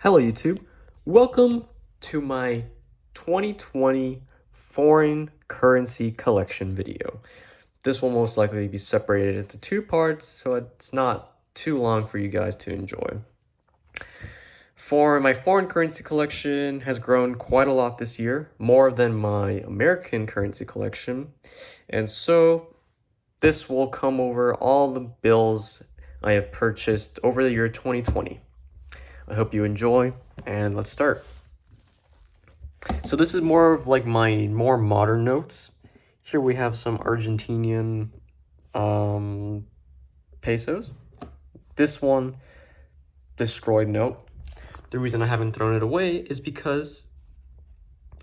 Hello YouTube, welcome to my 2020 foreign currency collection video. This will most likely be separated into two parts, so it's not too long for you guys to enjoy. For my foreign currency collection has grown quite a lot this year, more than my American currency collection, and so this will come over all the bills I have purchased over the year 2020. I hope you enjoy, and let's start. So this is more of like my more modern notes. Here we have some Argentinian pesos. This one, destroyed note. The reason I haven't thrown it away is because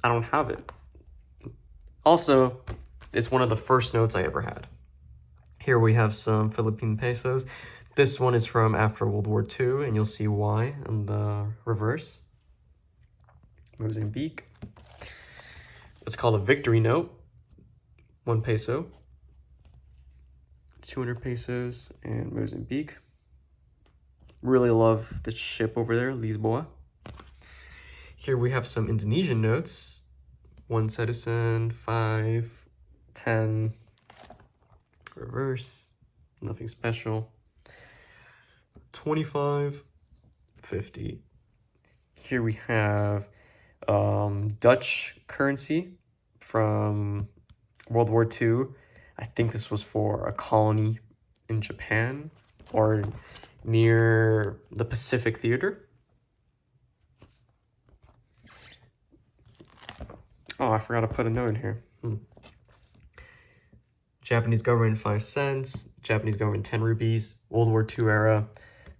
I don't have it. Also, it's one of the first notes I ever had. Here we have some Philippine pesos. This one is from after World War II, and you'll see why in the reverse. Mozambique. It's called a victory note. 1 peso. 200 pesos and Mozambique. Really love the ship over there, Lisboa. Here we have some Indonesian notes. 1 citizen, 5, 10. Reverse. Nothing special. 25, 50. Here we have Dutch currency from World War II. I think this was for a colony in Japan or near the Pacific Theater. Oh, I forgot to put a note in here. Japanese government 5 cents, Japanese government 10 rupees, World War II era.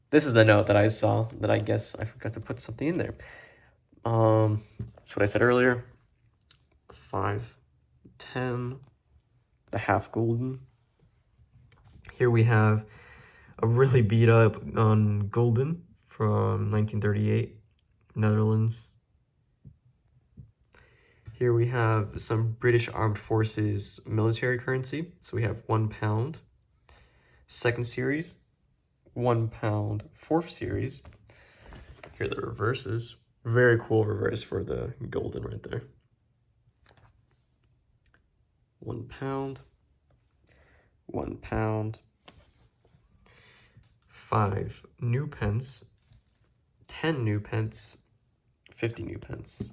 This is the note that I saw that I guess I forgot to put something in there. That's what I said earlier. 5, 10, the half golden. Here we have a really beat up on golden from 1938, Netherlands. Here we have some British Armed Forces military currency. So we have £1, second series, £1, 4th series. Here are the reverses. Very cool reverse for the golden right there. £1, £1, 5 new pence, 10 new pence, 50 new pence.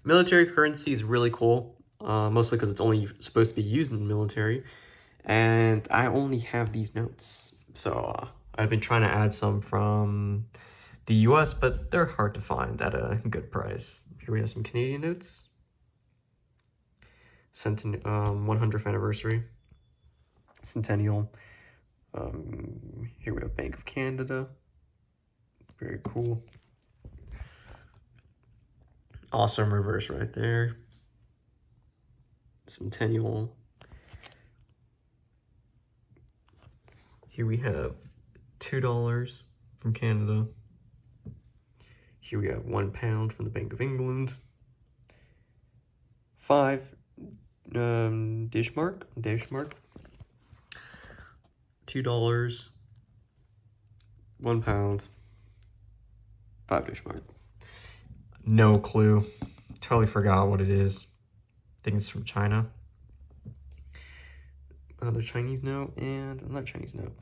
Military currency is really cool, mostly because it's only supposed to be used in the military, and I only have these notes. So I've been trying to add some from the US, but they're hard to find at a good price. Here we have some Canadian notes. 100th anniversary. Centennial. Here we have Bank of Canada. Very cool. Awesome reverse right there. Centennial. Here we have $2 from Canada. Here we have £1 from the Bank of England. 5 Deutschmark. $2, £1, 5 Deutschmark. No clue. Totally forgot what it is. I think it's from China. Another Chinese note and another Chinese note.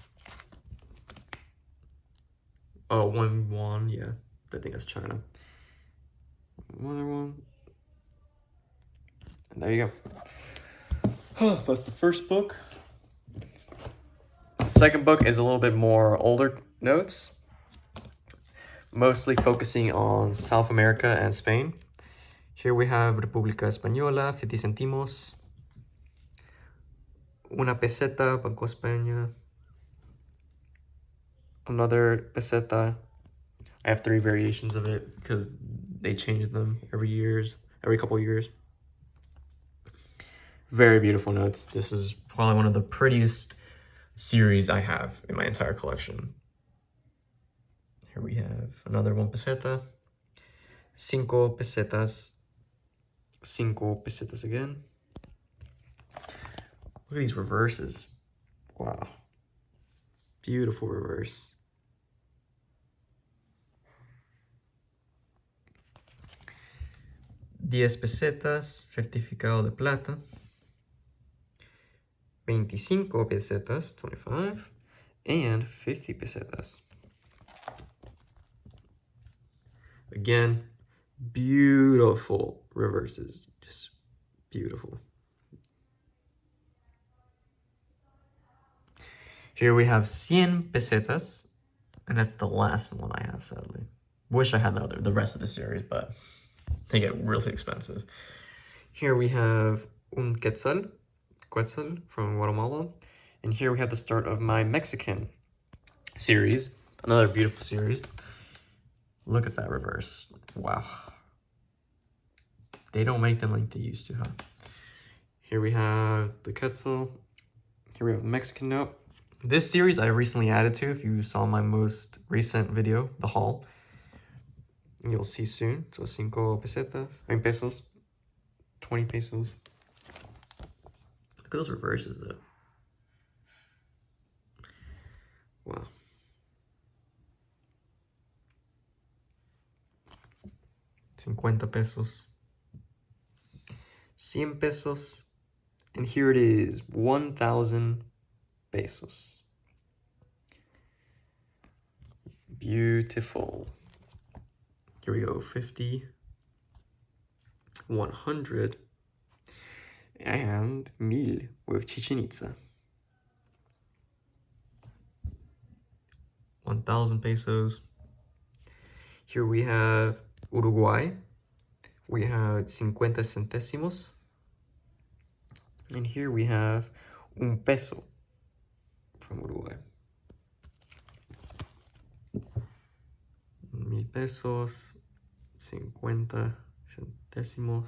Oh, 1 yuan, yeah. I think that's China. Another one. And there you go. That's the first book. The second book is a little bit more older notes, mostly focusing on South America and Spain. Here we have República Española, 50 centimos. Una peseta, Banco España. Another peseta. I have 3 variations of it because they change them every couple years. Very beautiful notes. This is probably one of the prettiest series I have in my entire collection. Here we have another 1 peseta. 5 pesetas. 5 pesetas again. Look at these reverses. Wow. Beautiful reverse. 10 pesetas, certificado de plata. 25 pesetas, 25, and 50 pesetas. Again, beautiful reverses, just beautiful. Here we have 100 pesetas, and that's the last one I have, sadly. Wish I had the rest of the series, but they get really expensive. Here we have un quetzal from Guatemala. And here we have the start of my Mexican series, another beautiful series. Look at that reverse. Wow. They don't make them like they used to, huh? Here we have the quetzal. Here we have the Mexican note. This series I recently added to, if you saw my most recent video, the haul. You'll see soon. So 5 pesos, 20 pesos. Look at those reverses though. Wow. $50 pesos. 100 pesos. And here it is, 1,000 pesos. Beautiful. Here we go, 50, 100, and 1000 with Chichen Itza. 1,000 pesos. Here we have Uruguay. We have 50 centésimos. And here we have un peso from Uruguay. 1000 pesos, 50 centésimos,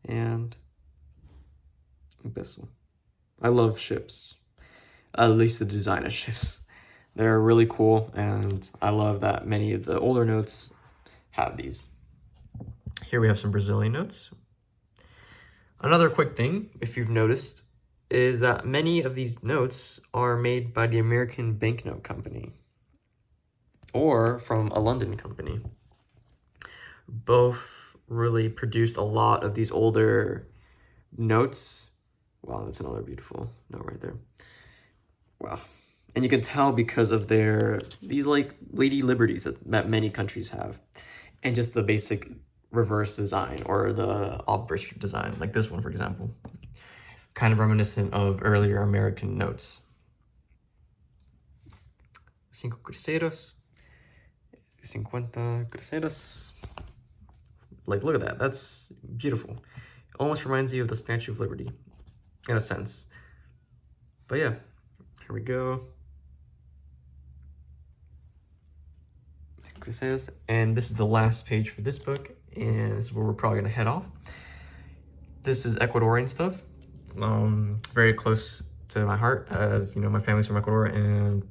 and un peso. I love ships, at least the design of ships. They're really cool, and I love that many of the older notes have these. Here we have some Brazilian notes. Another quick thing, if you've noticed, is that many of these notes are made by the American banknote company or from a London company. Both really produced a lot of these older notes. Wow, that's another beautiful note right there. Wow. And you can tell because of these like Lady Liberties that many countries have. And just the basic reverse design or the obverse design, like this one, for example. Kind of reminiscent of earlier American notes. 5 cruceros. 50 cruceros. Like, look at that. That's beautiful. Almost reminds you of the Statue of Liberty, in a sense. But yeah, here we go. And this is the last page for this book, and this is where we're probably gonna head off. This is Ecuadorian stuff, very close to my heart, as you know, my family's from Ecuador, and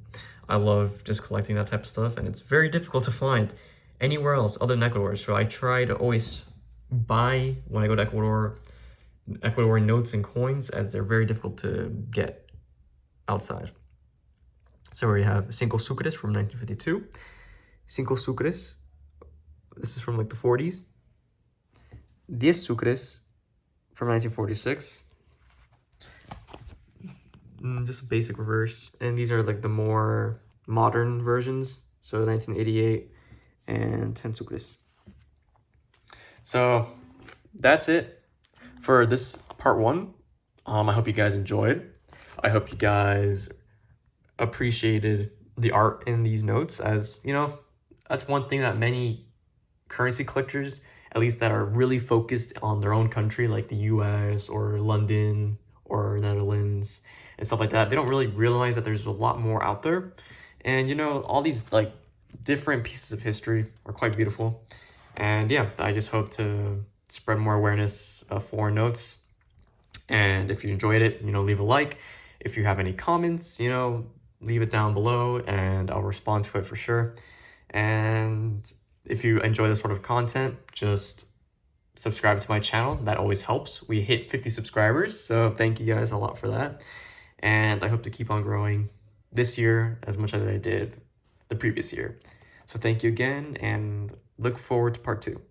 I love just collecting that type of stuff, and it's very difficult to find anywhere else other than Ecuador. So I try to always buy, when I go to Ecuador, Ecuadorian notes and coins, as they're very difficult to get outside. So we have 5 sucres from 1952. 5 sucres, this is from like the 40s. 10 sucres from 1946. Just a basic reverse. And these are like the more modern versions. So 1988 and 10 sucres. So that's it for this part 1. I hope you guys enjoyed. I hope you guys appreciated the art in these notes, as you know, that's one thing that many currency collectors, at least that are really focused on their own country, like the US or London or Netherlands and stuff like that, they don't really realize that there's a lot more out there. And you know, all these like different pieces of history are quite beautiful. And yeah, I just hope to spread more awareness of foreign notes. And if you enjoyed it, you know, leave a like. If you have any comments, you know, leave it down below and I'll respond to it for sure. And if you enjoy this sort of content, just subscribe to my channel. That always helps. We hit 50 subscribers, so thank you guys a lot for that. And I hope to keep on growing this year as much as I did the previous year. So thank you again, and look forward to part 2.